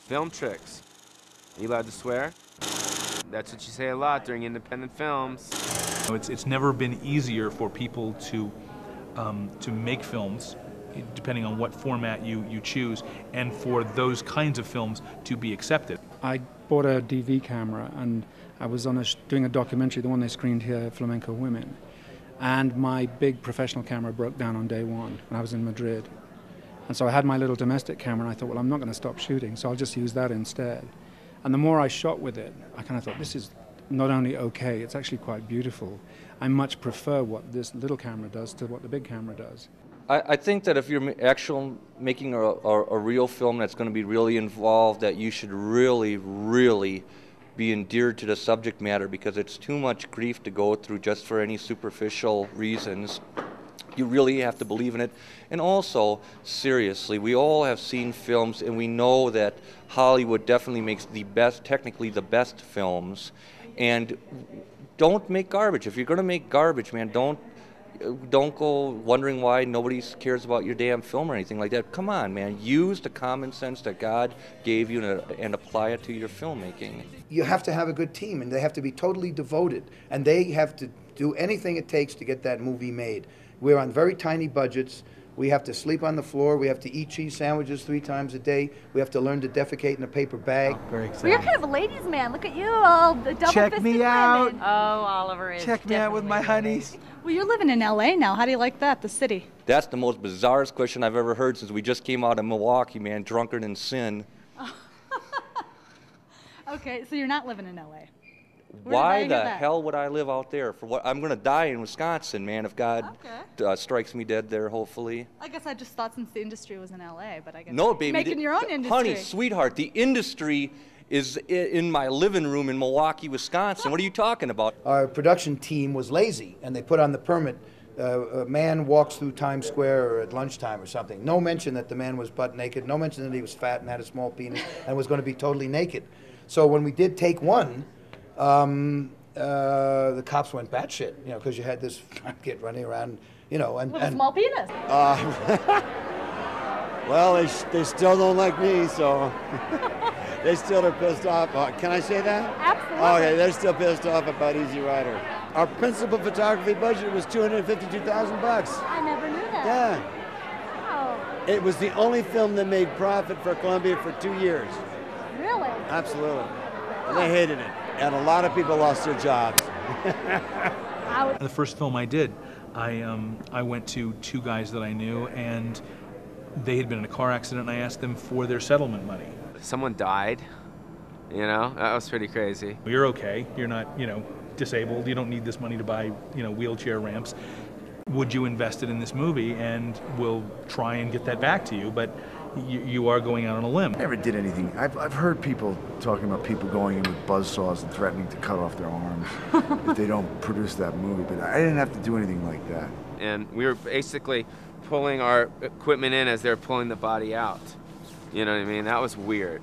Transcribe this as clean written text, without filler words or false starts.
Film Trix. Are you allowed to swear? That's what you say a lot during independent films. It's never been easier for people to make films, depending on what format you choose, and for those kinds of films to be accepted. I bought a DV camera and I was on doing a documentary, the one they screened here, Flamenco Women, and my big professional camera broke down on day one when I was in Madrid. And so I had my little domestic camera and I thought, well, I'm not going to stop shooting, so I'll just use that instead. And the more I shot with it, I kind of thought, this is not only okay, it's actually quite beautiful. I much prefer what this little camera does to what the big camera does. I think that if you're making a real film that's going to be really involved, that you should really be endeared to the subject matter, because it's too much grief to go through just for any superficial reasons. You really have to believe in it. And also, seriously, we all have seen films and we know that Hollywood definitely makes the best, technically the best films. And don't make garbage. If you're going to make garbage, man, don't go wondering why nobody cares about your damn film or anything like that. Come on, man. Use the common sense that God gave you and apply it to your filmmaking. You have to have a good team, and they have to be totally devoted, and they have to do anything it takes to get that movie made. We're on very tiny budgets. We have to sleep on the floor. We have to eat cheese sandwiches 3 times a day. We have to learn to defecate in a paper bag. Oh, very exciting. Well, you're kind of a ladies' man. Look at you, all the double-fisted Check me out. women. Oh, Oliver is Check me out with my honeys. Well, you're living in LA now. How do you like that, the city? That's the most bizarrest question I've ever heard since we just came out of Milwaukee, man. Drunkard in sin. Okay, so you're not living in LA. Why the hell would I live out there? For what? I'm going to die in Wisconsin, man, if God strikes me dead there, hopefully. I guess I just thought since the industry was in LA, but I guess no, baby, making your own industry. Honey, sweetheart, the industry is in my living room in Milwaukee, Wisconsin. What are you talking about? Our production team was lazy, and they put on the permit, a man walks through Times Square at lunchtime or something. No mention that the man was butt naked, no mention that he was fat and had a small penis and was going to be totally naked. So when we did take one, the cops went batshit, you know, because you had this kid running around, you know, with a small penis. Well, they still don't like me, so they still are pissed off. Can I say that? Absolutely. Okay, they're still pissed off about Easy Rider. Our principal photography budget was $252,000. I never knew that. Yeah. Wow. It was the only film that made profit for Columbia for 2 years. Really? Absolutely. And they hated it. And a lot of people lost their jobs. The first film I did, I went to 2 guys that I knew, and they had been in a car accident, and I asked them for their settlement money. Someone died, you know? That was pretty crazy. You're okay. You're not, disabled. You don't need this money to buy, wheelchair ramps. Would you invest it in this movie? And we'll try and get that back to you, but you are going out on a limb. I never did anything. I've heard people talking about people going in with buzzsaws and threatening to cut off their arms if they don't produce that movie, but I didn't have to do anything like that. And we were basically pulling our equipment in as they were pulling the body out. You know what I mean? That was weird.